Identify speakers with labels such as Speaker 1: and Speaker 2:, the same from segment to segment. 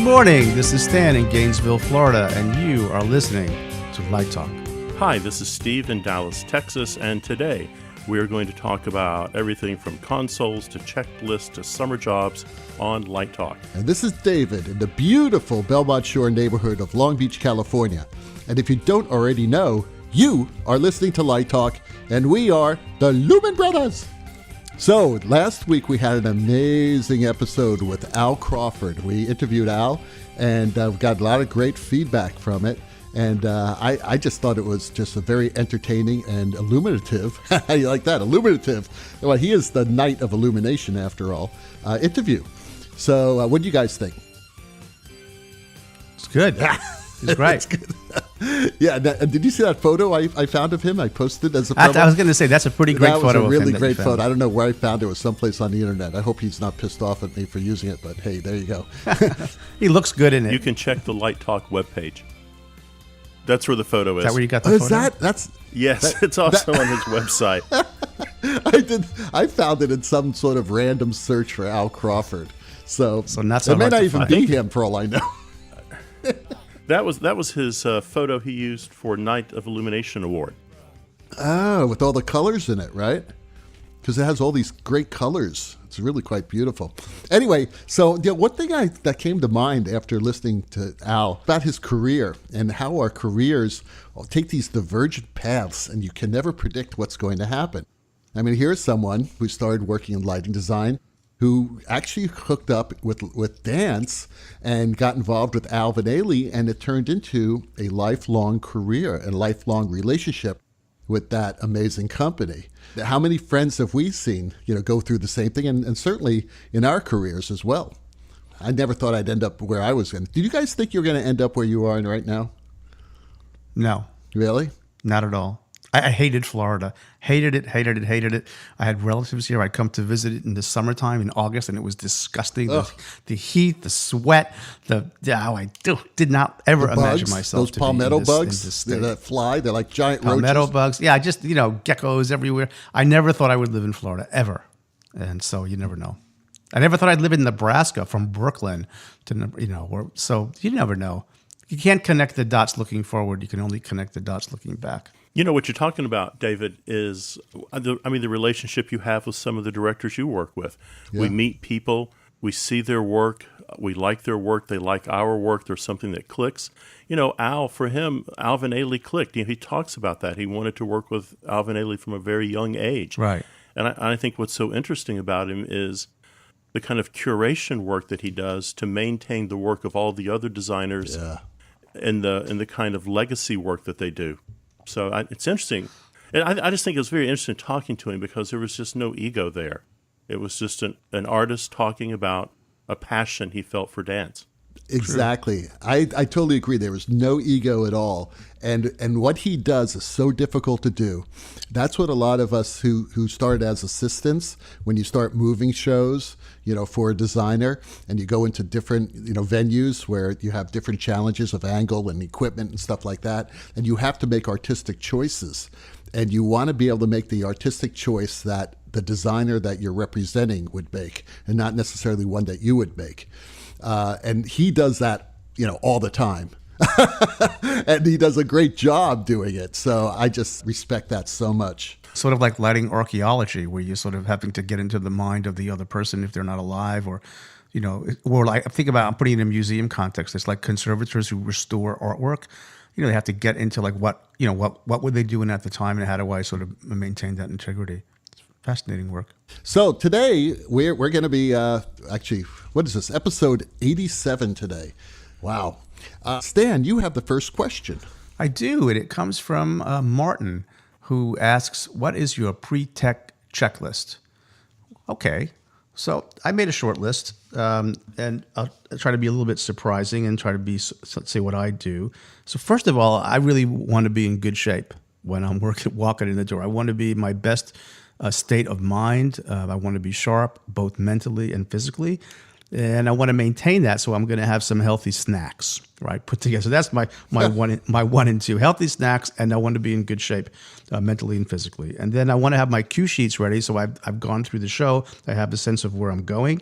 Speaker 1: morning. This is Stan in Gainesville, Florida, and you are listening to Light Talk.
Speaker 2: Hi, this is Steve in Dallas, Texas, and today we are going to talk about everything from consoles to checklists to summer jobs on Light Talk.
Speaker 3: And this is David in the beautiful Belmont Shore neighborhood of Long Beach, California. And if you don't already know, you are listening to Light Talk, and we are the Lumen Brothers. So last week we had an amazing episode with Al Crawford. We interviewed Al, and we got a lot of great feedback from it. And I just thought it was just a very entertaining and illuminative, how you like that, illuminative, well, he is the knight of illumination after all, interview. So what do you guys think?
Speaker 1: It's good. It's great.
Speaker 3: It's good. Yeah, did you see that photo I found of him? I posted as a photo.
Speaker 1: I was going to say, that's a pretty great photo.
Speaker 3: That was a really great photo. I don't know where I found it. It was someplace on the internet. I hope he's not pissed off at me for using it, but hey, there you go.
Speaker 1: He looks good in it.
Speaker 2: You can check the Light Talk webpage. That's where the photo is.
Speaker 1: Is that where you got the photo?
Speaker 2: Yes, it's also on his website.
Speaker 3: I found it in some sort of random search for Al Crawford. So
Speaker 1: not so
Speaker 3: it may
Speaker 1: hard
Speaker 3: not
Speaker 1: to
Speaker 3: even
Speaker 1: find.
Speaker 3: be him for all I know.
Speaker 2: That was his photo he used for Night of Illumination Award.
Speaker 3: Oh, with all the colors in it, right? Because it has all these great colors. It's really quite beautiful. Anyway, so one thing that came to mind after listening to Al about his career and how our careers take these divergent paths and you can never predict what's going to happen. I mean, here's someone who started working in lighting design who actually hooked up with dance and got involved with Al Vanelli, and it turned into a lifelong career and lifelong relationship with that amazing company. How many friends have we seen, go through the same thing, and certainly in our careers as well. I never thought I'd end up where I was going. Did you guys think you were going to end up where you are right now?
Speaker 1: No.
Speaker 3: Really?
Speaker 1: Not at all. I hated Florida. Hated it. I had relatives here. I'd come to visit it in the summertime in August, and it was disgusting. The heat, the sweat, I did not ever imagine myself to
Speaker 3: palmetto
Speaker 1: be in this,
Speaker 3: bugs
Speaker 1: in this state.
Speaker 3: that fly. They're like giant
Speaker 1: palmetto
Speaker 3: roaches.
Speaker 1: bugs. Yeah, just, geckos everywhere. I never thought I would live in Florida, ever. And so you never know. I never thought I'd live in Nebraska from Brooklyn to, so you never know. You can't connect the dots looking forward. You can only connect the dots looking back.
Speaker 2: What you're talking about, David, is the relationship you have with some of the directors you work with. Yeah. We meet people, we see their work, we like their work, they like our work, there's something that clicks. Al, for him, Al Vanelli clicked. He talks about that. He wanted to work with Al Vanelli from a very young age.
Speaker 1: Right.
Speaker 2: And I think what's so interesting about him is the kind of curation work that he does to maintain the work of all the other designers and the kind of legacy work that they do. So it's interesting. And I just think it was very interesting talking to him because there was just no ego there. It was just an artist talking about a passion he felt for dance.
Speaker 3: Exactly. I totally agree. There was no ego at all. And what he does is so difficult to do. That's what a lot of us who started as assistants, when you start moving shows, for a designer, and you go into different, venues where you have different challenges of angle and equipment and stuff like that, and you have to make artistic choices. And you want to be able to make the artistic choice that the designer that you're representing would make, and not necessarily one that you would make. And he does that, all the time. And he does a great job doing it. So I just respect that so much.
Speaker 1: Sort of like lighting archaeology, where you're sort of having to get into the mind of the other person if they're not alive, or like I'm putting it in a museum context. It's like conservators who restore artwork. They have to get into like what were they doing at the time, and how do I sort of maintain that integrity? It's fascinating work.
Speaker 3: So today we're going to be actually, what is this? Episode 87 today. Wow. Stan, you have the first question.
Speaker 1: I do, and it comes from Martin, who asks, "What is your pre-tech checklist?" Okay, so I made a short list, and I'll try to be a little bit surprising and try to say what I do. So first of all, I really want to be in good shape when I'm walking in the door. I want to be in my best state of mind. I want to be sharp, both mentally and physically. And I want to maintain that, so I'm going to have some healthy snacks, right, put together. So that's my one and two, healthy snacks, and I want to be in good shape mentally and physically. And then I want to have my cue sheets ready, so I've gone through the show. I have a sense of where I'm going.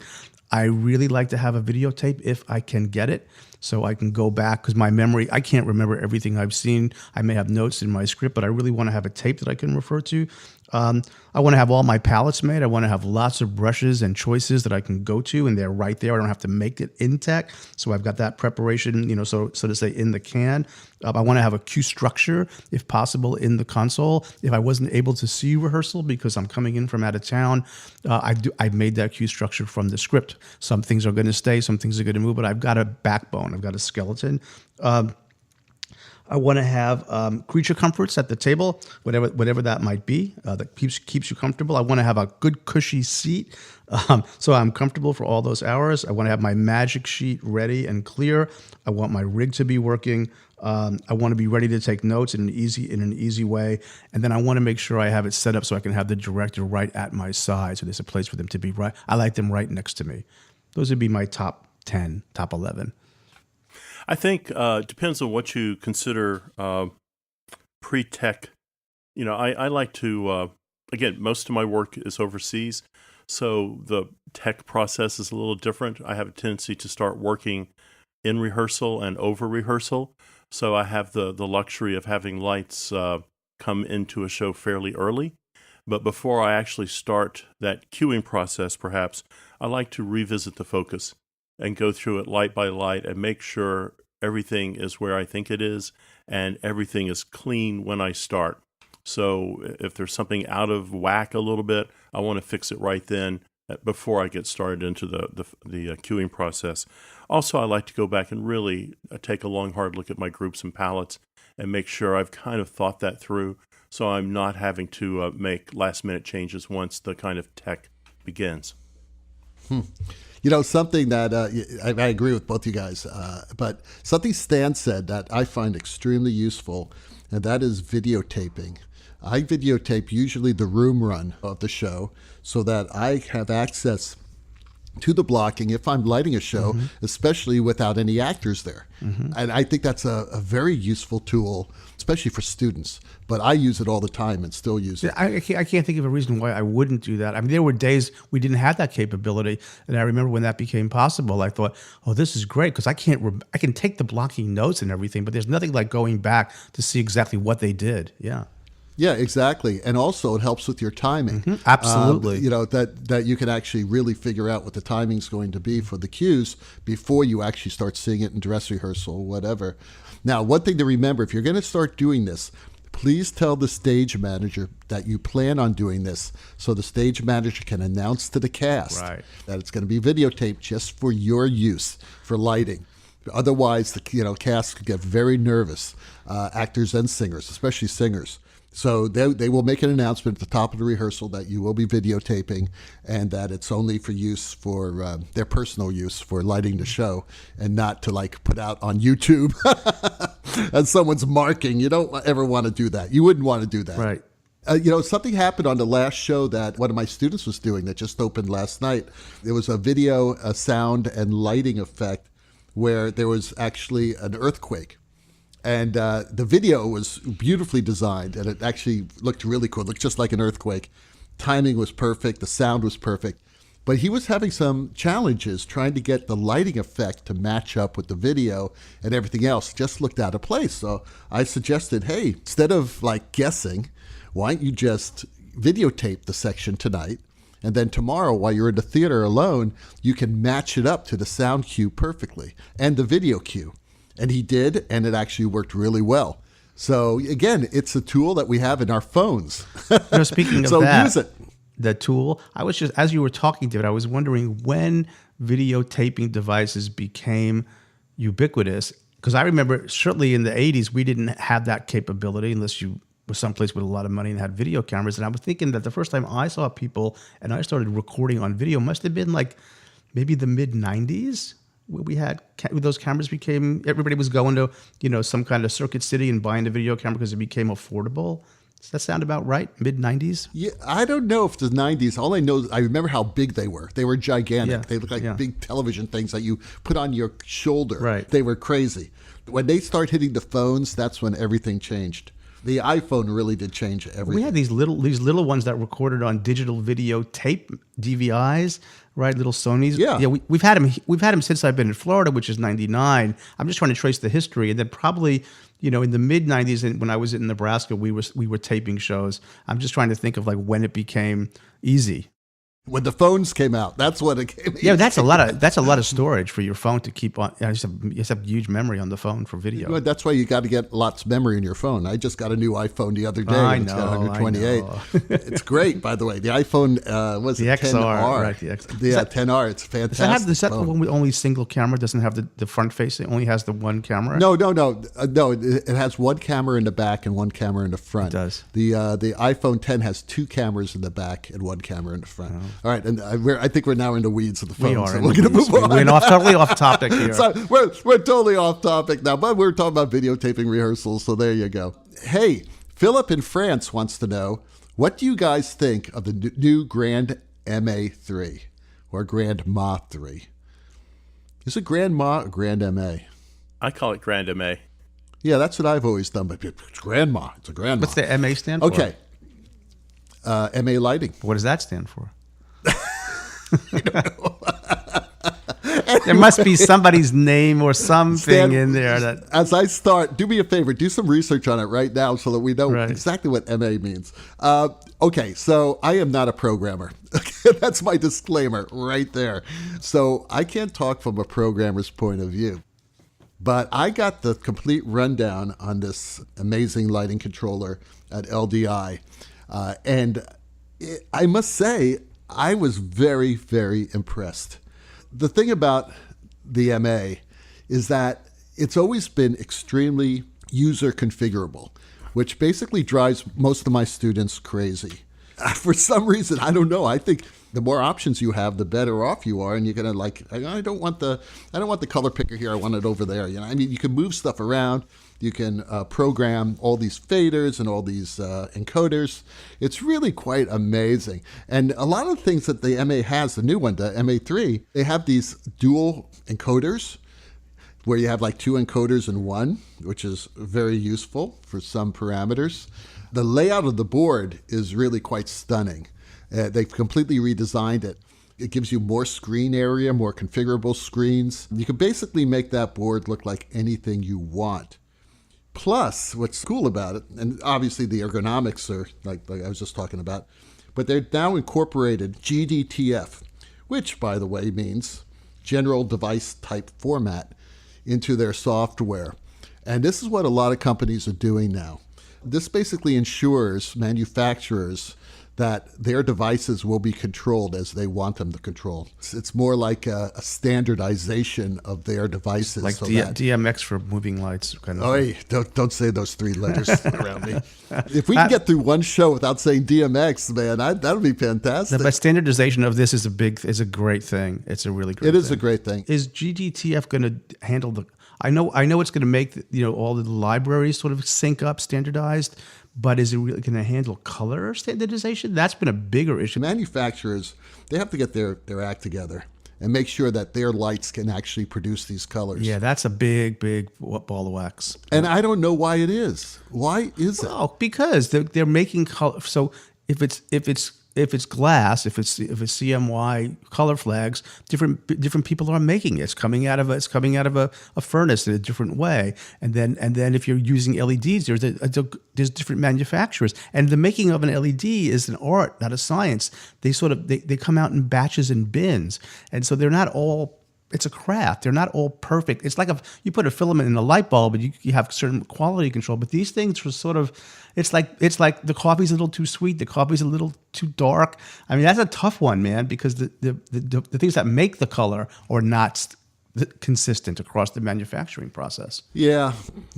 Speaker 1: I really like to have a videotape if I can get it, so I can go back, because my memory, I can't remember everything I've seen. I may have notes in my script, but I really want to have a tape that I can refer to. I want to have all my palettes made. I want to have lots of brushes and choices that I can go to, and they're right there. I don't have to make it in tech. So I've got that preparation, so to say, in the can. I want to have a cue structure, if possible, in the console. If I wasn't able to see rehearsal because I'm coming in from out of town, I've made that cue structure from the script. Some things are going to stay, some things are going to move, but I've got a backbone. I've got a skeleton. I want to have creature comforts at the table, whatever that might be, that keeps you comfortable. I want to have a good cushy seat, so I'm comfortable for all those hours. I want to have my magic sheet ready and clear. I want my rig to be working. I want to be ready to take notes in an easy way, and then I want to make sure I have it set up so I can have the director right at my side, so there's a place for them to be right. I like them right next to me. Those would be my top 10, top 11.
Speaker 2: I think it depends on what you consider pre-tech. I like to, again, most of my work is overseas, so the tech process is a little different. I have a tendency to start working in rehearsal and over rehearsal, so I have the luxury of having lights come into a show fairly early. But before I actually start that cueing process, perhaps, I like to revisit the focus and go through it light by light and make sure everything is where I think it is and everything is clean when I start. So if there's something out of whack a little bit, I want to fix it right then before I get started into the cueing process. Also, I like to go back and really take a long, hard look at my groups and palettes and make sure I've kind of thought that through, so I'm not having to make last-minute changes once the kind of tech begins.
Speaker 3: Something that I agree with both you guys, but something Stan said that I find extremely useful, and that is videotaping. I videotape usually the room run of the show so that I have access to the blocking if I'm lighting a show, especially without any actors there. And I think that's a very useful tool, especially for students. But I use it all the time and still use it.
Speaker 1: I can't think of a reason why I wouldn't do that. I mean, there were days we didn't have that capability, and I remember when that became possible, I thought, oh, this is great, because I can take the blocking notes and everything, but there's nothing like going back to see exactly what they did. Yeah.
Speaker 3: Yeah, exactly. And also it helps with your timing.
Speaker 1: Absolutely.
Speaker 3: That you can actually really figure out what the timing's going to be for the cues before you actually start seeing it in dress rehearsal or whatever. Now, one thing to remember, if you're going to start doing this, please tell the stage manager that you plan on doing this, so the stage manager can announce to the cast that it's going to be videotaped just for your use, for lighting. Otherwise, the cast could get very nervous, actors and singers, especially singers. So they will make an announcement at the top of the rehearsal that you will be videotaping, and that it's only for use for their personal use for lighting the show, and not to put out on YouTube and someone's marking. You don't ever want to do that. You wouldn't want to do that.
Speaker 1: Right.
Speaker 3: Something happened on the last show that one of my students was doing that just opened last night. There was a video, a sound, and lighting effect where there was actually an earthquake. And the video was beautifully designed, and it actually looked really cool. It looked just like an earthquake. Timing was perfect. The sound was perfect. But he was having some challenges trying to get the lighting effect to match up with the video, and everything else just looked out of place. So I suggested, hey, instead of guessing, why don't you just videotape the section tonight? And then tomorrow, while you're in the theater alone, you can match it up to the sound cue perfectly and the video cue. And he did, and it actually worked really well. So again, it's a tool that we have in our phones.
Speaker 1: Speaking of
Speaker 3: so
Speaker 1: that,
Speaker 3: use it.
Speaker 1: The tool, I was just, as you were talking, David, I was wondering when videotaping devices became ubiquitous. Because I remember certainly in the 80s, we didn't have that capability unless you were someplace with a lot of money and had video cameras. And I was thinking that the first time I saw people and I started recording on video must have been maybe the mid-90s. We had those cameras everybody was going to some kind of Circuit City and buying a video camera because it became affordable. Does that sound about right? Mid-90s?
Speaker 3: Yeah, I don't know if the 90s. All I know is I remember how big they were. They were gigantic.
Speaker 1: Yeah,
Speaker 3: they looked like big television things that you put on your shoulder.
Speaker 1: Right.
Speaker 3: They were crazy. When they start hitting the phones, that's when everything changed. The iPhone really did change everything.
Speaker 1: We had these little ones that recorded on digital video tape DVIs. right? Little Sonys.
Speaker 3: Yeah.
Speaker 1: We've had him. We've had him since I've been in Florida, which is '99. I'm just trying to trace the history, and then probably in the mid '90s, and when I was in Nebraska, we were taping shows. I'm just trying to think of like when it became easy.
Speaker 3: When the phones came out, that's when it came.
Speaker 1: Yeah, that's a lot of storage for your phone to keep on. You just have huge memory on the phone for video.
Speaker 3: Well, that's why you got to get lots of memory in your phone. I just got a new iPhone the other day.
Speaker 1: I
Speaker 3: It's got
Speaker 1: know,
Speaker 3: 128.
Speaker 1: I know.
Speaker 3: It's great, by the way. The iPhone was
Speaker 1: The
Speaker 3: it
Speaker 1: XR,
Speaker 3: 10R.
Speaker 1: right? The XR.
Speaker 3: The 10R. It's fantastic.
Speaker 1: Is that the
Speaker 3: phone.
Speaker 1: one with only single camera? Doesn't have the front facing? Only has the one camera?
Speaker 3: No. It has one camera in the back and one camera in the front.
Speaker 1: It does.
Speaker 3: The iPhone 10 has two cameras in the back and one camera in the front. All right, and I think we're now in the weeds of the phone.
Speaker 1: We are.
Speaker 3: So
Speaker 1: in
Speaker 3: we're
Speaker 1: the
Speaker 3: going to
Speaker 1: weeds.
Speaker 3: move on.
Speaker 1: We went totally off topic here.
Speaker 3: So we're totally off topic now, but we're talking about videotaping rehearsals. So there you go. Hey, Philip in France wants to know, what do you guys think of the new Grand MA3 or Grand Ma 3? Is it Grand Ma or Grand MA?
Speaker 2: I call it Grand MA.
Speaker 3: Yeah, that's what I've always done, but it's Grandma. It's a Grandma.
Speaker 1: What's the MA stand for?
Speaker 3: Okay. MA lighting.
Speaker 1: What does that stand for? There must be somebody's name or something in there that.
Speaker 3: As I start, do me a favor, do some research on it right now so that we know
Speaker 1: Right.
Speaker 3: exactly what MA means. Okay, so I am not a programmer. That's my disclaimer right there. So I can't talk from a programmer's point of view. But I got the complete rundown on this amazing lighting controller at LDI. I must say, I was very, very impressed. The thing about the MA is that it's always been extremely user configurable, which basically drives most of my students crazy. For some reason, I don't know. I think the more options you have, the better off you are, and you're gonna I don't want the color picker here. I want it over there. I mean, you can move stuff around. You can program all these faders and all these encoders. It's really quite amazing. And a lot of the things that the MA has, the new one, the MA3, they have these dual encoders where you have like two encoders in one, which is very useful for some parameters. The layout of the board is really quite stunning. They've completely redesigned it. It gives you more screen area, more configurable screens. You can basically make that board look like anything you want. Plus, what's cool about it, and obviously the ergonomics are like I was just talking about, but they're now incorporated GDTF, which, by the way, means General Device Type Format, into their software. And this is what a lot of companies are doing now. This basically ensures manufacturers that their devices will be controlled as they want them to control. It's more like a standardization of their devices.
Speaker 1: Like DMX for moving lights, kind of.
Speaker 3: Oh, hey, don't say those three letters around me. If we can get through one show without saying DMX, man, that would be fantastic.
Speaker 1: But standardization of this is a great thing. It's a really great thing.
Speaker 3: It is a great thing.
Speaker 1: Is GDTF going to handle the? I know it's going to make all the libraries sort of sync up, standardized. But is it really going to handle color standardization? That's been a bigger issue.
Speaker 3: Manufacturers, they have to get their act together and make sure that their lights can actually produce these colors.
Speaker 1: Yeah, that's a big ball of wax.
Speaker 3: And I don't know why it is. Why is it?
Speaker 1: Oh, because they're making color. So if it's glass, if it's CMY color flags, different people are making it. It's coming out of a furnace in a different way. And then if you're using LEDs, there's different manufacturers. And the making of an LED is an art, not a science. They come out in batches and bins, and so they're not all. It's a craft. They're not all perfect. It's like you put a filament in a light bulb, and you have certain quality control. But these things were sort of, it's like the coffee's a little too sweet, the coffee's a little too dark. I mean, that's a tough one, man, because the things that make the color are not consistent across the manufacturing process.
Speaker 3: Yeah.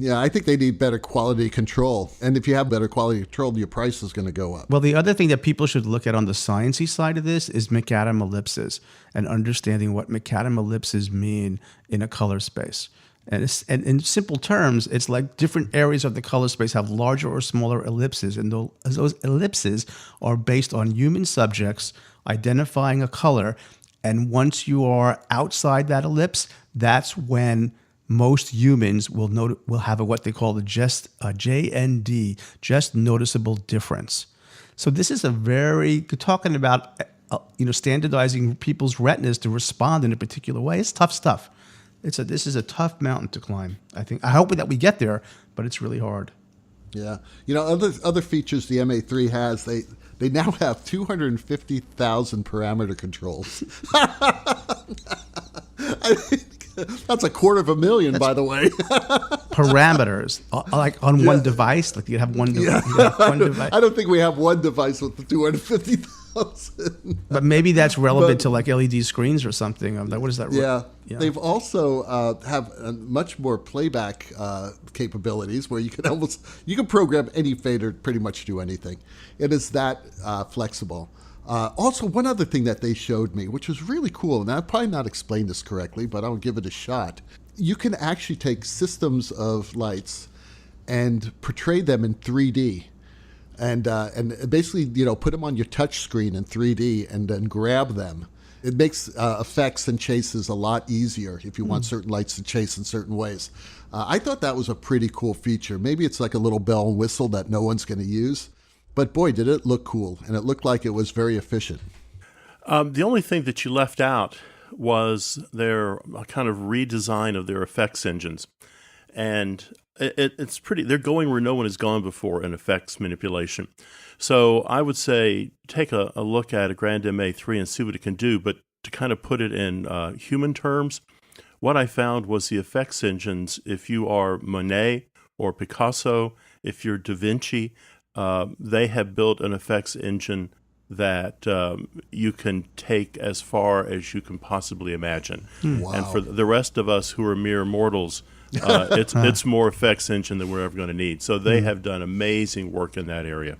Speaker 3: I think they need better quality control. And if you have better quality control, your price is going to go up.
Speaker 1: Well, the other thing that people should look at on the sciencey side of this is MacAdam Ellipses and understanding what MacAdam Ellipses mean in a color space. And in simple terms, it's like different areas of the color space have larger or smaller ellipses. And those ellipses are based on human subjects identifying a color. And once you are outside that ellipse, that's when most humans will have what they call the JND, just noticeable difference. So this is talking about standardizing people's retinas to respond in a particular way. It's tough stuff. This is a tough mountain to climb. I hope that we get there, but it's really hard.
Speaker 3: Yeah. Other features the MA3 has, they now have 250,000 parameter controls. That's 250,000, by the way.
Speaker 1: Parameters, like on one device, like you have one device.
Speaker 3: I don't think we have one device with the 250,000.
Speaker 1: But maybe that's relevant to like LED screens or something. What is that?
Speaker 3: Yeah. They've also have much more playback capabilities where you can program any fader to pretty much do anything. It is that flexible. Also, one other thing that they showed me, which was really cool, and I've probably not explained this correctly, but I'll give it a shot. You can actually take systems of lights and portray them in 3D. And basically, put them on your touch screen in 3D and then grab them. It makes effects and chases a lot easier if you want certain lights to chase in certain ways. I thought that was a pretty cool feature. Maybe it's like a little bell and whistle that no one's going to use. But boy, did it look cool. And it looked like it was very efficient.
Speaker 2: The only thing that you left out was their kind of redesign of their effects engines. And it's pretty, they're going where no one has gone before in effects manipulation. So I would say take a look at a Grand MA3 and see what it can do. But to kind of put it in human terms, what I found was the effects engines, if you are Monet or Picasso, if you're Da Vinci, they have built an effects engine that you can take as far as you can possibly imagine.
Speaker 3: Wow.
Speaker 2: And for the rest of us who are mere mortals, it's more effects engine than we're ever going to need. So they have done amazing work in that area.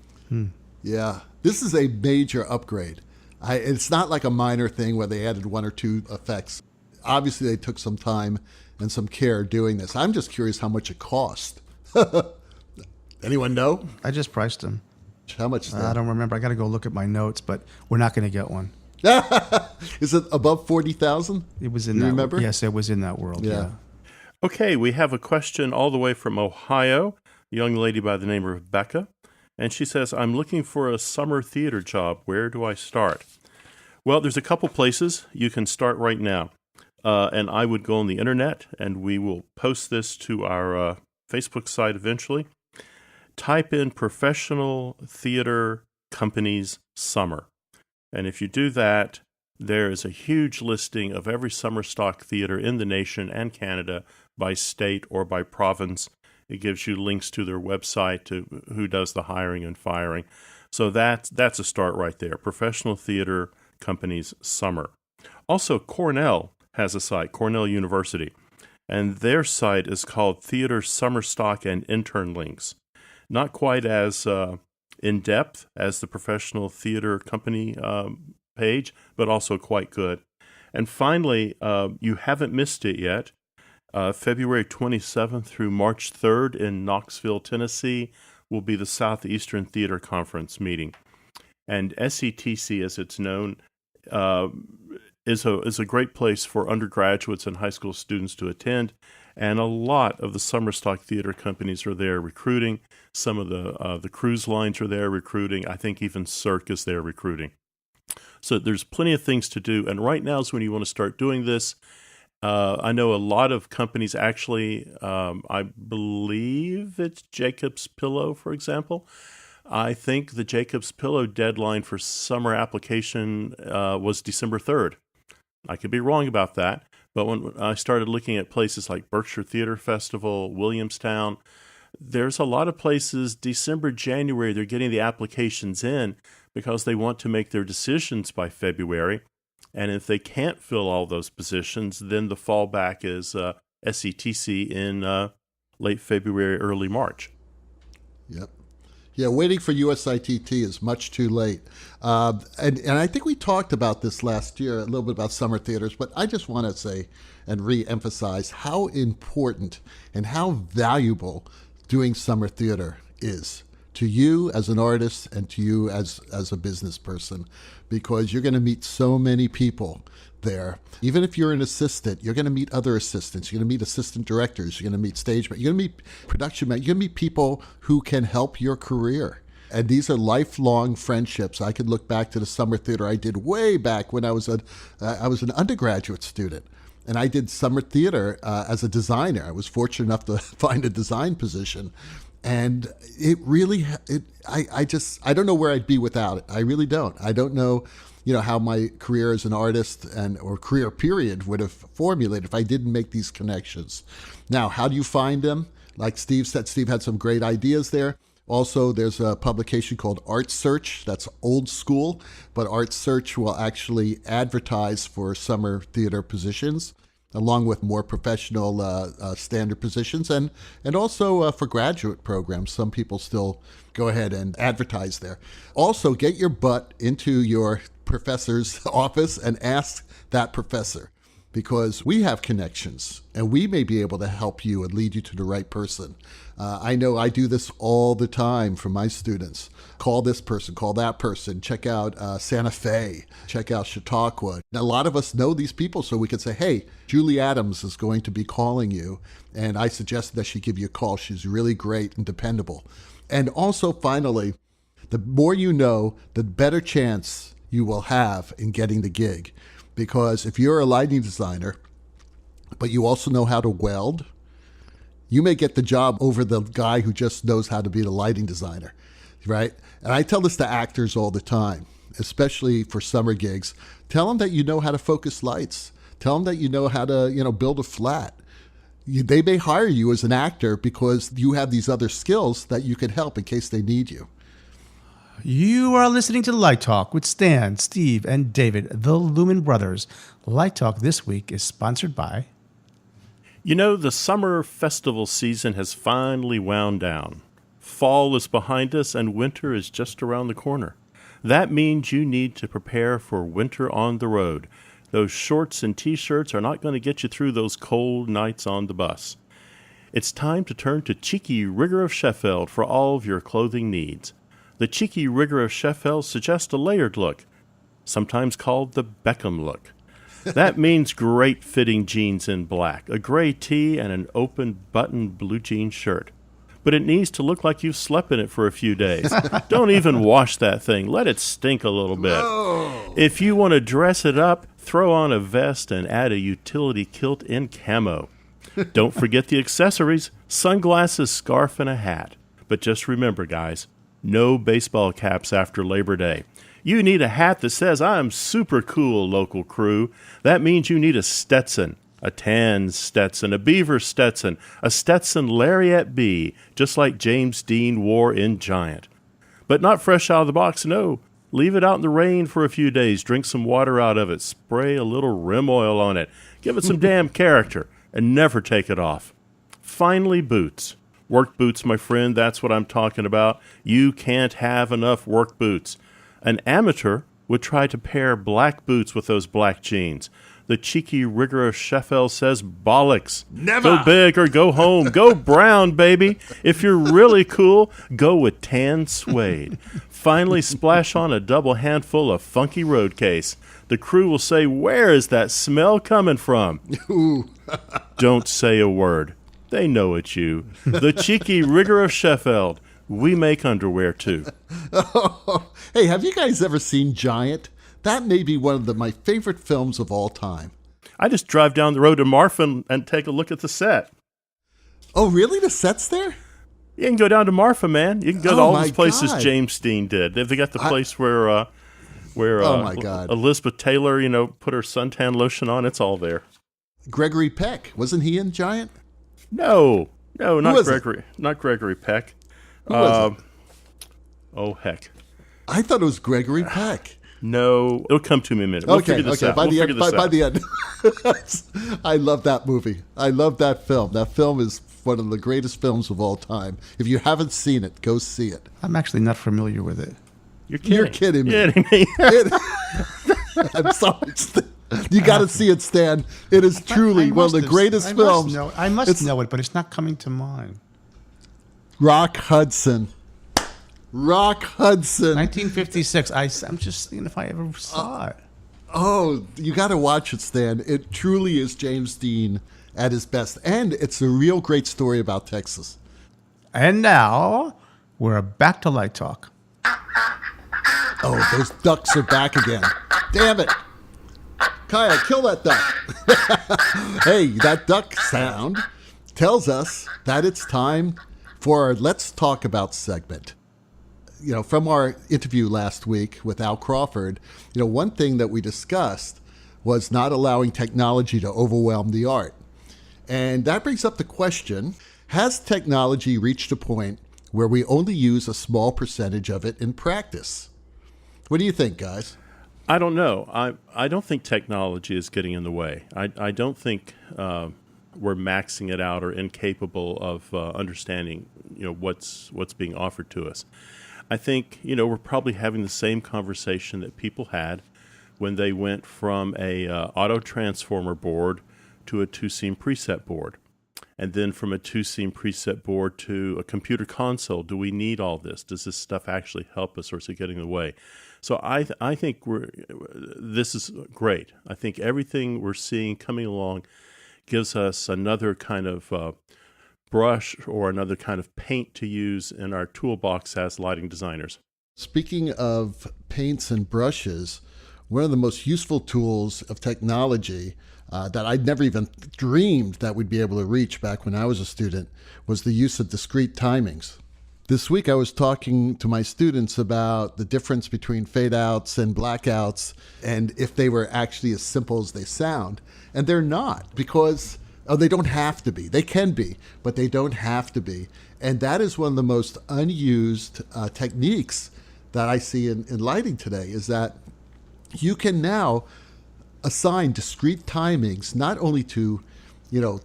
Speaker 3: Yeah. This is a major upgrade. It's not like a minor thing where they added one or two effects. Obviously, they took some time and some care doing this. I'm just curious how much it cost. Anyone know?
Speaker 1: I just priced them.
Speaker 3: How much is that?
Speaker 1: I don't remember. I got to go look at my notes, but we're not going to get one.
Speaker 3: Is it above 40,000?
Speaker 1: It was in
Speaker 3: you
Speaker 1: that.
Speaker 3: Remember?
Speaker 1: Yes, it was in that world. Yeah.
Speaker 2: Okay, we have a question all the way from Ohio, a young lady by the name of Rebecca. And she says, I'm looking for a summer theater job. Where do I start? Well, there's a couple places you can start right now. And I would go on the internet, and we will post this to our Facebook site eventually. Type in Professional Theater Companies Summer. And if you do that, there is a huge listing of every summer stock theater in the nation and Canada by state or by province. It gives you links to their website, to who does the hiring and firing. So that's a start right there. Professional Theater Companies Summer. Also, Cornell has a site, Cornell University, and their site is called Theater Summer Stock and Intern Links. Not quite as in-depth as the Professional Theater Company page, but also quite good. And finally, you haven't missed it yet. February 27th through March 3rd in Knoxville, Tennessee, will be the Southeastern Theater Conference meeting. And SETC, as it's known, is a great place for undergraduates and high school students to attend. And a lot of the summer stock theater companies are there recruiting. Some of the cruise lines are there recruiting. I think even Cirque is there recruiting. So there's plenty of things to do. And right now is when you want to start doing this. I know a lot of companies actually, I believe it's Jacob's Pillow, for example. I think the Jacob's Pillow deadline for summer application was December 3rd. I could be wrong about that. But when I started looking at places like Berkshire Theater Festival, Williamstown, there's a lot of places, December, January, they're getting the applications in because they want to make their decisions by February. And if they can't fill all those positions, then the fallback is SETC in late February, early March.
Speaker 3: Yep. Yeah, waiting for USITT is much too late. And I think we talked about this last year, a little bit about summer theaters, but I just want to say and re-emphasize how important and how valuable doing summer theater is to you as an artist and to you as a business person, because you're going to meet so many people there. Even if you're an assistant, you're going to meet other assistants. You're going to meet assistant directors. You're going to meet stage, you're going to meet production, you're going to meet people who can help your career. And these are lifelong friendships. I could look back to the summer theater I did way back when I was an undergraduate student. And I did summer theater as a designer. I was fortunate enough to find a design position. And it really, I don't know where I'd be without it. I really don't. I don't know, how my career as an artist or career period would have formulated if I didn't make these connections. Now, how do you find them? Like Steve said, Steve had some great ideas there. Also, there's a publication called Art Search. That's old school, but Art Search will actually advertise for summer theater positions, along with more professional standard positions, and also for graduate programs. Some people still go ahead and advertise there. Also, get your butt into your professor's office and ask that professor, because we have connections and we may be able to help you and lead you to the right person. I know I do this all the time for my students. Call this person, call that person, check out Santa Fe, check out Chautauqua. And a lot of us know these people, so we can say, hey, Julie Adams is going to be calling you, and I suggested that she give you a call. She's really great and dependable. And also, finally, the more you know, the better chance you will have in getting the gig. Because if you're a lighting designer, but you also know how to weld, you may get the job over the guy who just knows how to be the lighting designer, right? And I tell this to actors all the time, especially for summer gigs. Tell them that you know how to focus lights. Tell them that you know how to, build a flat. They may hire you as an actor because you have these other skills that you can help in case they need you.
Speaker 1: You are listening to Light Talk with Stan, Steve, and David, the Lumen Brothers. Light Talk this week is sponsored by...
Speaker 2: The summer festival season has finally wound down. Fall is behind us and winter is just around the corner. That means you need to prepare for winter on the road. Those shorts and t-shirts are not going to get you through those cold nights on the bus. It's time to turn to Cheeky Rigger of Sheffield for all of your clothing needs. The Cheeky Rigger of Sheffield suggests a layered look, sometimes called the Beckham look. That means great fitting jeans in black, a gray tee, and an open button blue jean shirt. But it needs to look like you've slept in it for a few days. Don't even wash that thing. Let it stink a little bit. No. If you want to dress it up, throw on a vest and add a utility kilt in camo. Don't forget the accessories, sunglasses, scarf, and a hat. But just remember, guys, no baseball caps after Labor Day. You need a hat that says, I'm super cool, local crew. That means you need a Stetson, a tan Stetson, a beaver Stetson, a Stetson Lariat B, just like James Dean wore in Giant. But not fresh out of the box, no. Leave it out in the rain for a few days, drink some water out of it, spray a little rim oil on it, give it some damn character, and never take it off. Finally, boots. Work boots, my friend, that's what I'm talking about. You can't have enough work boots. An amateur would try to pair black boots with those black jeans. The Cheeky Rigger of Sheffield says bollocks.
Speaker 3: Never.
Speaker 2: Go big or go home. Go brown, baby. If you're really cool, go with tan suede. Finally, splash on a double handful of funky road case. The crew will say, where is that smell coming from? Don't say a word. They know it's you. The Cheeky Rigger of Sheffield. We make underwear, too.
Speaker 3: Hey, have you guys ever seen Giant? That may be one of my favorite films of all time.
Speaker 2: I just drive down the road to Marfa and take a look at the set.
Speaker 3: Oh, really? The set's there?
Speaker 2: You can go down to Marfa, man. You can go to all those places
Speaker 3: God.
Speaker 2: James Dean did. They got the place where
Speaker 3: oh my God.
Speaker 2: Elizabeth Taylor, put her suntan lotion on. It's all there.
Speaker 3: Gregory Peck. Wasn't he in Giant?
Speaker 2: No, not Gregory. Not Gregory Peck.
Speaker 3: Who was it?
Speaker 2: Oh, heck.
Speaker 3: I thought it was Gregory Peck.
Speaker 2: No, it'll come to me in a minute. We'll figure this out.
Speaker 3: By the end. I love that movie. I love that film. That film is one of the greatest films of all time. If you haven't seen it, go see it.
Speaker 1: I'm actually not familiar with it.
Speaker 2: You're kidding.
Speaker 3: You're kidding me.
Speaker 2: Kidding me.
Speaker 3: I'm sorry. You got to see it, Stan. It is truly one of the greatest films.
Speaker 1: I must know it, but it's not coming to mind.
Speaker 3: Rock Hudson.
Speaker 1: 1956. I'm just thinking if I ever saw it.
Speaker 3: Oh, you got to watch it, Stan. It truly is James Dean at his best. And it's a real great story about Texas.
Speaker 1: And now, we're back to Light Talk.
Speaker 3: Oh, those ducks are back again. Damn it. Kyle, kill that duck. Hey, that duck sound tells us that it's time for our Let's Talk About segment. From our interview last week with Al Crawford, one thing that we discussed was not allowing technology to overwhelm the art. And that brings up the question, has technology reached a point where we only use a small percentage of it in practice? What do you think, guys?
Speaker 2: I don't know. I don't think technology is getting in the way. I don't think we're maxing it out or incapable of understanding what's being offered to us. I think we're probably having the same conversation that people had when they went from a auto transformer board to a two-seam preset board, and then from a two-seam preset board to a computer console. Do we need all this? Does this stuff actually help us, or is it getting in the way? So I think this is great. I think everything we're seeing coming along gives us another kind of brush or another kind of paint to use in our toolbox as lighting designers.
Speaker 3: Speaking of paints and brushes, one of the most useful tools of technology that I'd never even dreamed that we'd be able to reach back when I was a student was the use of discrete timings. This week I was talking to my students about the difference between fade outs and blackouts and if they were actually as simple as they sound. And they're not, because they don't have to be. They can be, but they don't have to be. And that is one of the most unused techniques that I see in lighting today, is that you can now assign discrete timings not only to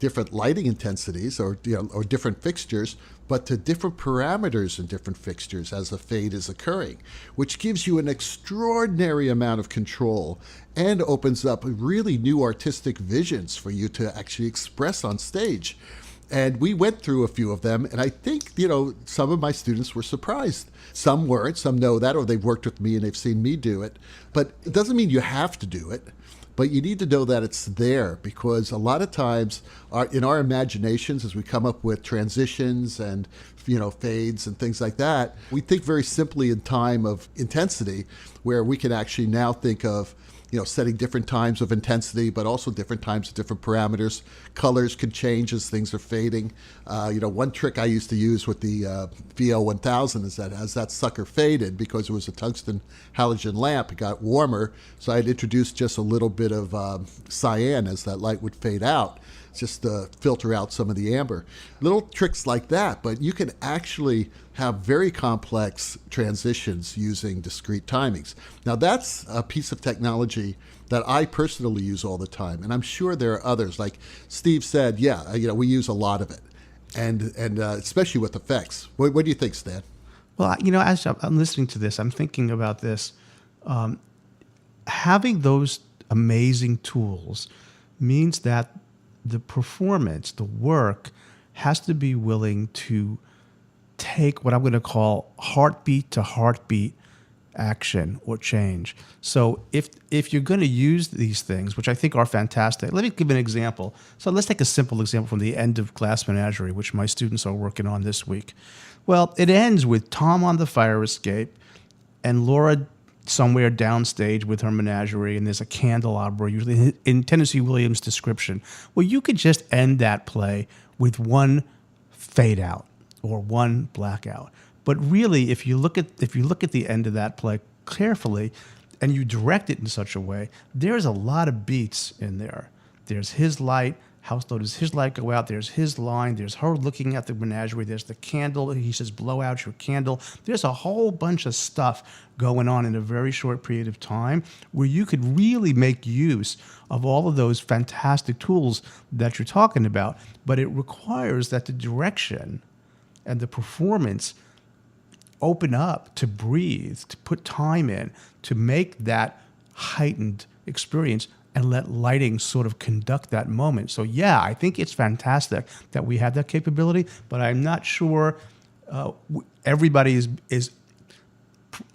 Speaker 3: different lighting intensities or different fixtures, but to different parameters in different fixtures as the fade is occurring, which gives you an extraordinary amount of control and opens up really new artistic visions for you to actually express on stage. And we went through a few of them, and I think, some of my students were surprised. Some weren't, some know that, or they've worked with me and they've seen me do it. But it doesn't mean you have to do it. But you need to know that it's there, because a lot of times in our imaginations, as we come up with transitions and fades and things like that, we think very simply in time of intensity, where we can actually now think of setting different times of intensity, but also different times of different parameters. Colors can change as things are fading. One trick I used to use with the VL1000 is that as that sucker faded, because it was a tungsten halogen lamp, it got warmer. So I'd introduce just a little bit of cyan as that light would fade out, just to filter out some of the amber. Little tricks like that, but you can actually have very complex transitions using discrete timings. Now that's a piece of technology that I personally use all the time, and I'm sure there are others. Like Steve said, we use a lot of it, and especially with effects. What do you think, Stan?
Speaker 1: Well, as I'm listening to this, I'm thinking about this. Having those amazing tools means that the performance, the work, has to be willing to take what I'm going to call heartbeat to heartbeat action or change. So if you're going to use these things, which I think are fantastic, let me give an example. So let's take a simple example from the end of Glass Menagerie, which my students are working on this week. Well, it ends with Tom on the fire escape and Laura somewhere downstage with her menagerie, and there's a candelabra, usually in Tennessee Williams' description. Well, you could just end that play with one fade out or one blackout. But really, if you look at the end of that play carefully, and you direct it in such a way, there's a lot of beats in there. There's his light. How slow does his light go out? There's his line. There's her looking at the menagerie. There's the candle. He says, blow out your candle. There's a whole bunch of stuff going on in a very short period of time where you could really make use of all of those fantastic tools that you're talking about. But it requires that the direction and the performance open up to breathe, to put time in, to make that heightened experience and let lighting sort of conduct that moment. So yeah, I think it's fantastic that we have that capability, but I'm not sure everybody is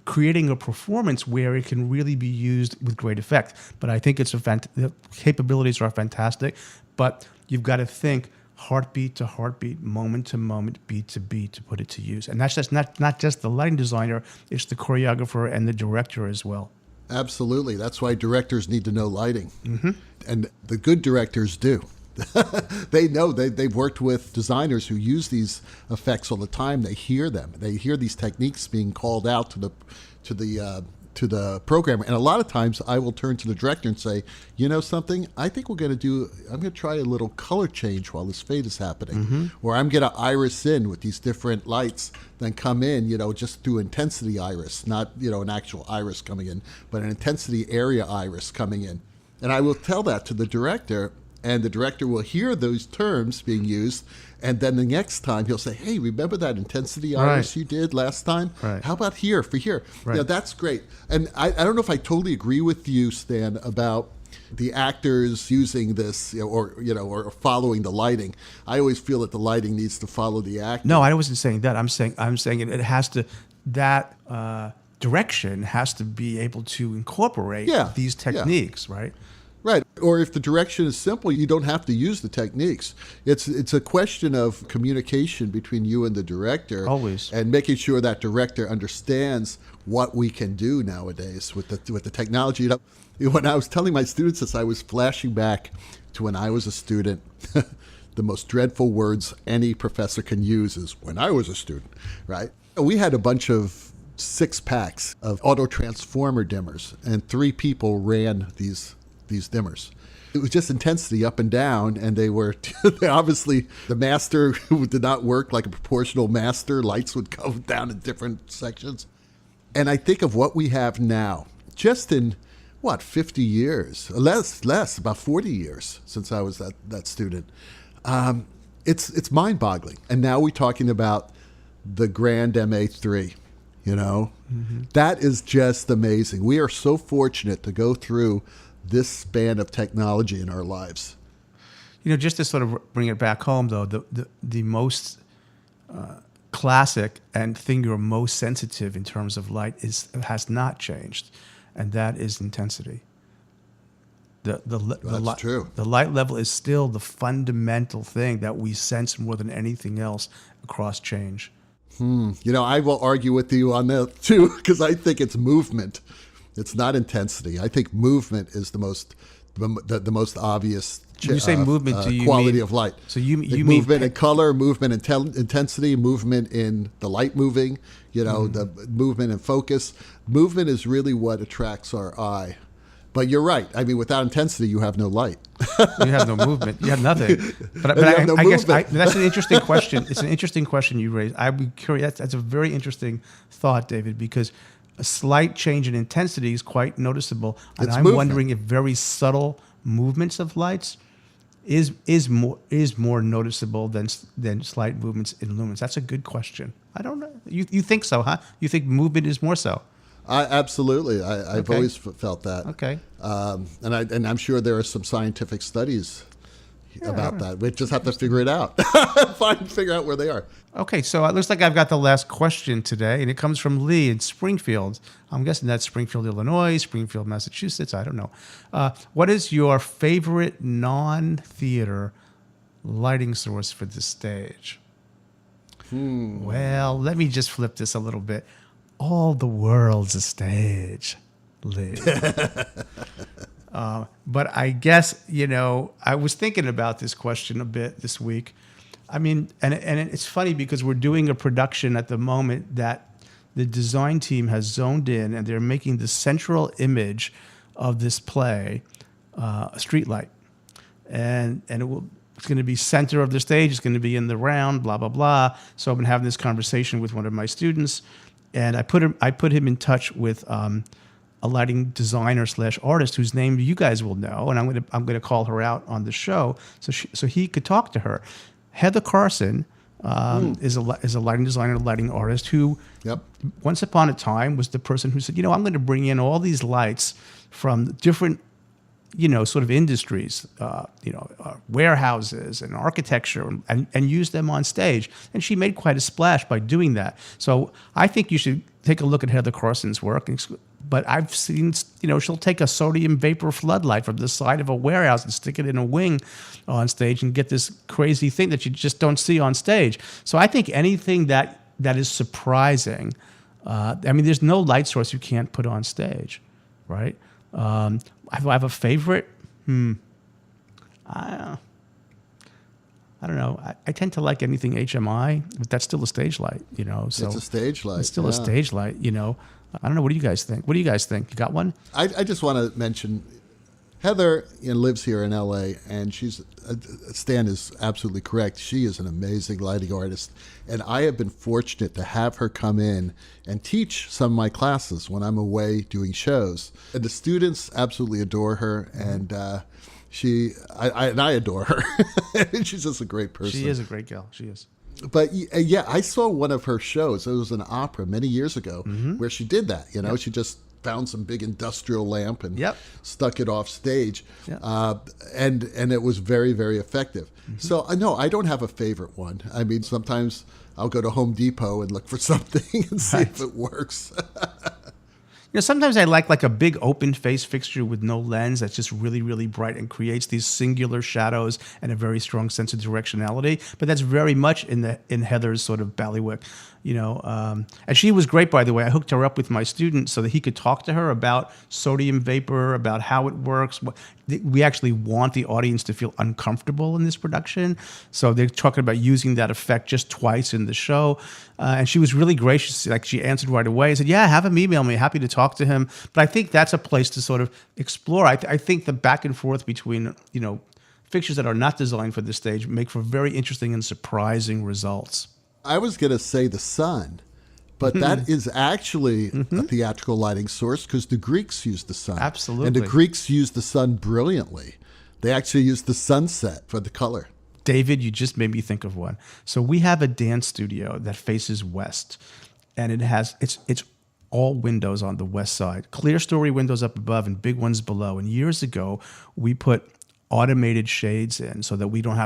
Speaker 1: creating a performance where it can really be used with great effect. But I think the capabilities are fantastic, but you've got to think, heartbeat to heartbeat, moment to moment, beat to beat to put it to use. And that's just not just the lighting designer, it's the choreographer and the director as well.
Speaker 3: Absolutely. That's why directors need to know lighting. And the good directors do. They know they've worked with designers who use these effects all the time. They hear them. They hear these techniques being called out to the programmer. And a lot of times I will turn to the director and say, you know something, I think I'm going to try a little color change while this fade is happening. Or I'm going to iris in with these different lights, then come in, just through intensity iris, not, an actual iris coming in, but an intensity area iris coming in. And I will tell that to the director, and the director will hear those terms being used, and then the next time he'll say, hey, remember that intensity iris you did last time?
Speaker 1: Right.
Speaker 3: How about here for here?
Speaker 1: Right.
Speaker 3: That's great. And I don't know if I totally agree with you, Stan, about the actors using this or following the lighting. I always feel that the lighting needs to follow the actor.
Speaker 1: No, I wasn't saying that. I'm saying it has to, that direction has to be able to incorporate these techniques, right?
Speaker 3: Right. Or if the direction is simple, you don't have to use the techniques. It's a question of communication between you and the director.
Speaker 1: Always.
Speaker 3: And making sure that director understands what we can do nowadays with the technology. When I was telling my students this, I was flashing back to when I was a student. The most dreadful words any professor can use is when I was a student, right? We had a bunch of 6-packs of auto transformer dimmers, and 3 people ran these dimmers. It was just intensity up and down, and they obviously, the master did not work like a proportional master. Lights would go down in different sections. And I think of what we have now, just in, 50 years? Less, about 40 years since I was that student. It's mind-boggling. And now we're talking about the Grand MA3, That is just amazing. We are so fortunate to go through this span of technology in our lives.
Speaker 1: Just to sort of bring it back home, though, the most classic and thing you're most sensitive in terms of light has not changed, and that is intensity.
Speaker 3: That's true.
Speaker 1: The light level is still the fundamental thing that we sense more than anything else across change.
Speaker 3: I will argue with you on that too, because I think it's movement. It's not intensity. I think movement is the most obvious.
Speaker 1: When you say movement, do you
Speaker 3: quality
Speaker 1: mean,
Speaker 3: of light?
Speaker 1: So you mean
Speaker 3: movement in color, movement in intensity, movement in the light moving. The movement in focus. Movement is really what attracts our eye. But you're right. I mean, without intensity, you have no light.
Speaker 1: You have no movement. You have nothing. But I guess that's an interesting question. It's an interesting question you raised. I'd be curious. That's a very interesting thought, David, because a slight change in intensity is quite noticeable, and I'm wondering if very subtle movements of lights is more noticeable than slight movements in lumens. That's a good question. I don't know. You think so, huh? You think movement is more so?
Speaker 3: Absolutely. I've always felt that.
Speaker 1: Okay.
Speaker 3: And I'm sure there are some scientific studies about that. We just have to figure it out. Figure out where they are.
Speaker 1: Okay, so it looks like I've got the last question today, and it comes from Lee in Springfield. I'm guessing that's Springfield, Illinois, Springfield, Massachusetts. I don't know. What is your favorite non-theater lighting source for the stage? Well, let me just flip this a little bit. All the world's a stage, Lee. But I guess, I was thinking about this question a bit this week. I mean, and it's funny because we're doing a production at the moment that the design team has zoned in, and they're making the central image of this play a street light. And it's going to be center of the stage. It's going to be in the round, blah, blah, blah. So I've been having this conversation with one of my students, and I put him in touch with a lighting designer / artist whose name you guys will know, and I'm going to call her out on the show so he could talk to her. Heather Carson is a lighting designer, lighting artist who, once upon a time, was the person who said, I'm going to bring in all these lights from different, sort of industries, warehouses and architecture, and use them on stage. And she made quite a splash by doing that. So I think you should take a look at Heather Carson's work. But I've seen, she'll take a sodium vapor floodlight from the side of a warehouse and stick it in a wing on stage and get this crazy thing that you just don't see on stage. So I think anything that is surprising, there's no light source you can't put on stage, right? I have a favorite. I don't know. I tend to like anything HMI, but that's still a stage light, So
Speaker 3: It's a stage light.
Speaker 1: It's still a stage light, I don't know. What do you guys think? You got one?
Speaker 3: I just want to mention Heather lives here in LA, and Stan is absolutely correct. She is an amazing lighting artist, and I have been fortunate to have her come in and teach some of my classes when I'm away doing shows. And the students absolutely adore her, and I adore her. She's just a great person.
Speaker 1: She is a great gal. She is.
Speaker 3: But yeah, I saw one of her shows. It was an opera many years ago where she did that. She just found some big industrial lamp and stuck it off stage, and it was very, very effective. So no, I don't have a favorite one. I mean, sometimes I'll go to Home Depot and look for something and see if it works.
Speaker 1: Sometimes I like a big open face fixture with no lens that's just really, really bright and creates these singular shadows and a very strong sense of directionality. But that's very much in Heather's sort of bailiwick, And she was great, by the way. I hooked her up with my student so that he could talk to her about sodium vapor, about how it works. We actually want the audience to feel uncomfortable in this production. So they're talking about using that effect just twice in the show. And she was really gracious. Like, she answered right away and said, yeah, have him email me. Happy to talk to him. But I think that's a place to sort of explore. I think the back and forth between, fixtures that are not designed for the stage make for very interesting and surprising results.
Speaker 3: I was going to say the sun, but that is actually a theatrical lighting source because the Greeks used the sun.
Speaker 1: Absolutely.
Speaker 3: And the Greeks used the sun brilliantly. They actually used the sunset for the color.
Speaker 1: David, you just made me think of one. So we have a dance studio that faces west, and it's all windows on the west side, clear story windows up above and big ones below. And years ago, we put automated shades in so that we don't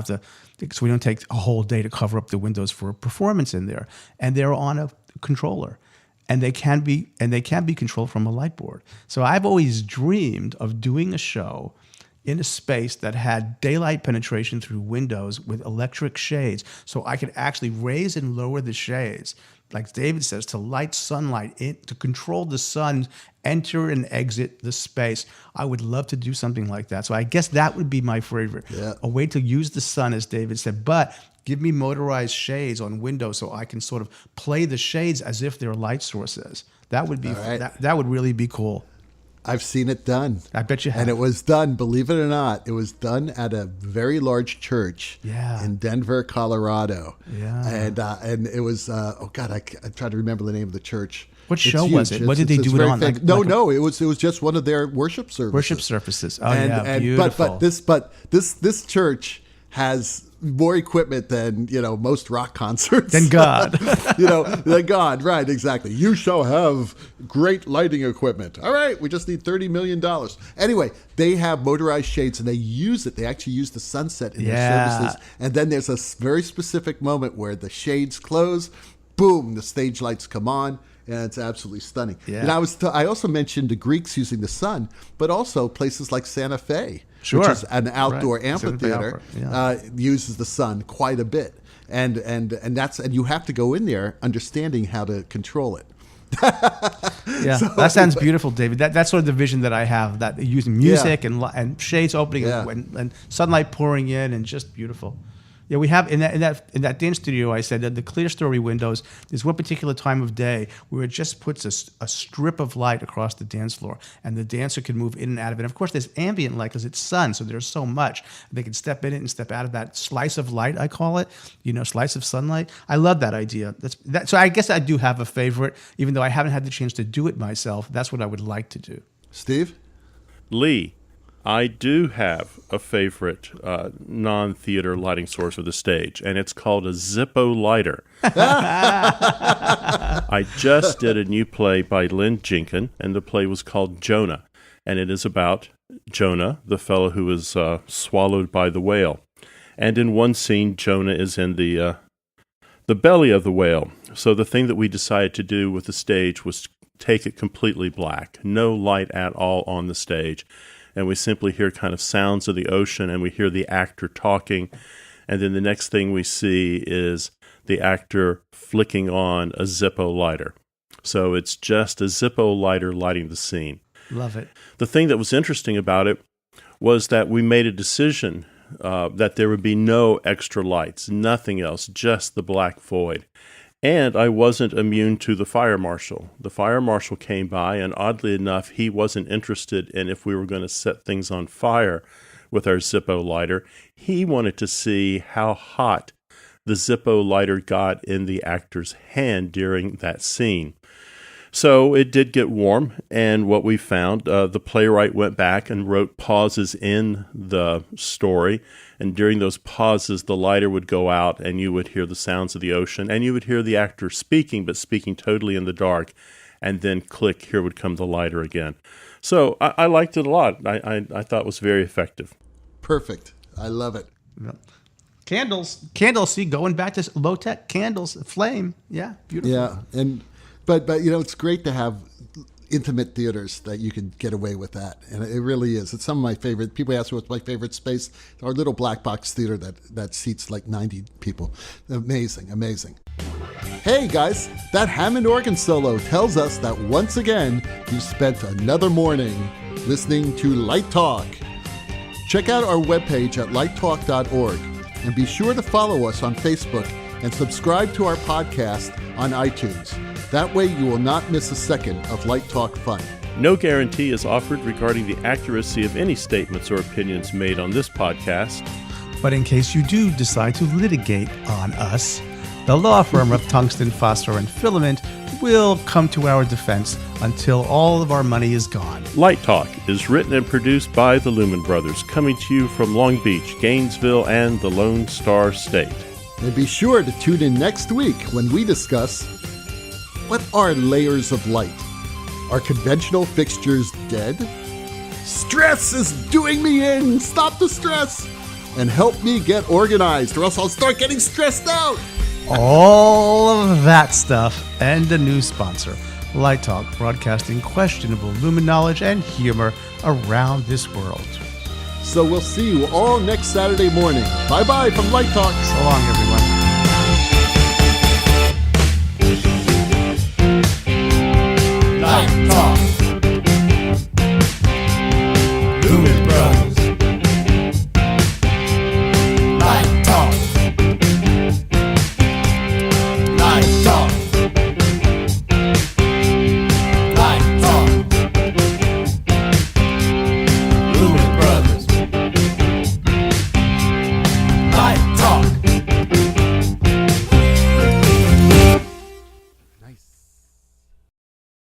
Speaker 1: take a whole day to cover up the windows for a performance in there. And they're on a controller, and they can be controlled from a light board. So I've always dreamed of doing a show in a space that had daylight penetration through windows with electric shades, so I could actually raise and lower the shades, like David says, to light sunlight in, to control the sun enter and exit the space. I would love to do something like that. So I guess that would be my favorite.
Speaker 3: Yeah. A
Speaker 1: way to use the sun, as David said, but give me motorized shades on windows so I can sort of play the shades as if they're light sources. That would be that would really be cool.
Speaker 3: I've seen it done.
Speaker 1: I bet you have.
Speaker 3: And it was done, believe it or not, it was done at a very large church in Denver, Colorado.
Speaker 1: Yeah.
Speaker 3: And it was, I try to remember the name of the church.
Speaker 1: What show was it? What did they do it on?
Speaker 3: No, it was just one of their worship services.
Speaker 1: Worship services. Oh, beautiful.
Speaker 3: But this church has more equipment than most rock concerts.
Speaker 1: Than God.
Speaker 3: Than God. Right, exactly. You shall have great lighting equipment. All right, we just need $30 million. Anyway, they have motorized shades, and they use it. They actually use the sunset in their services. And then there's a very specific moment where the shades close, boom, the stage lights come on. And it's absolutely stunning. Yeah. And I also mentioned the Greeks using the sun, but also places like Santa Fe, which is an outdoor amphitheater, uses the sun quite a bit. And you have to go in there understanding how to control it.
Speaker 1: That sounds beautiful, David. That's sort of the vision that I have. That using music and shades opening and sunlight pouring in, and just beautiful. Yeah, we have in that dance studio. I said that the clear story windows. There's one particular time of day where it just puts a strip of light across the dance floor, and the dancer can move in and out of it. And of course, there's ambient light because it's sun, so there's so much they can step in it and step out of that slice of light. I call it, slice of sunlight. I love that idea. So I guess I do have a favorite, even though I haven't had the chance to do it myself. That's what I would like to do.
Speaker 3: Steve?
Speaker 2: Lee, I do have a favorite non-theater lighting source for the stage, and it's called a Zippo lighter. I just did a new play by Lynn Jenkin, and the play was called Jonah, and it is about Jonah, the fellow who was swallowed by the whale. And in one scene, Jonah is in the belly of the whale. So the thing that we decided to do with the stage was take it completely black, no light at all on the stage. And we simply hear kind of sounds of the ocean, and we hear the actor talking. And then the next thing we see is the actor flicking on a Zippo lighter. So it's just a Zippo lighter lighting the scene.
Speaker 1: Love it.
Speaker 2: The thing that was interesting about it was that we made a decision that there would be no extra lights, nothing else, just the black void. And I wasn't immune to the fire marshal. The fire marshal came by, and oddly enough, he wasn't interested in if we were going to set things on fire with our Zippo lighter. He wanted to see how hot the Zippo lighter got in the actor's hand during that scene. So it did get warm, and what we found, the playwright went back and wrote pauses in the story, and during those pauses, the lighter would go out, and you would hear the sounds of the ocean, and you would hear the actor speaking, but speaking totally in the dark, and then click, here would come the lighter again. So I liked it a lot. I thought it was very effective.
Speaker 3: Perfect. I love it.
Speaker 1: Yep. Candles. See, going back to low-tech candles, flame. Yeah, beautiful.
Speaker 3: Yeah, but it's great to have intimate theaters that you can get away with that, and it really is. It's some of my favorite. People ask me what's my favorite space. Our little black box theater that seats like 90 people. Amazing. Hey guys, that Hammond organ solo tells us that once again you spent another morning listening to Light Talk. Check out our webpage at lighttalk.org, and be sure to follow us on Facebook and subscribe to our podcast on iTunes. That way you will not miss a second of Light Talk fun.
Speaker 2: No guarantee is offered regarding the accuracy of any statements or opinions made on this podcast.
Speaker 1: But in case you do decide to litigate on us, the law firm of Tungsten, Phosphor, and Filament will come to our defense until all of our money is gone.
Speaker 2: Light Talk is written and produced by the Lumen Brothers, coming to you from Long Beach, Gainesville, and the Lone Star State.
Speaker 3: And be sure to tune in next week when we discuss, what are layers of light? Are conventional fixtures dead? Stress is doing me in! Stop the stress! And help me get organized, or else I'll start getting stressed out!
Speaker 1: All of that stuff and a new sponsor, Light Talk, broadcasting questionable Lumen knowledge and humor around this world.
Speaker 3: So we'll see you all next Saturday morning. Bye-bye from Light Talk.
Speaker 1: So long, everyone.
Speaker 4: Light Talk.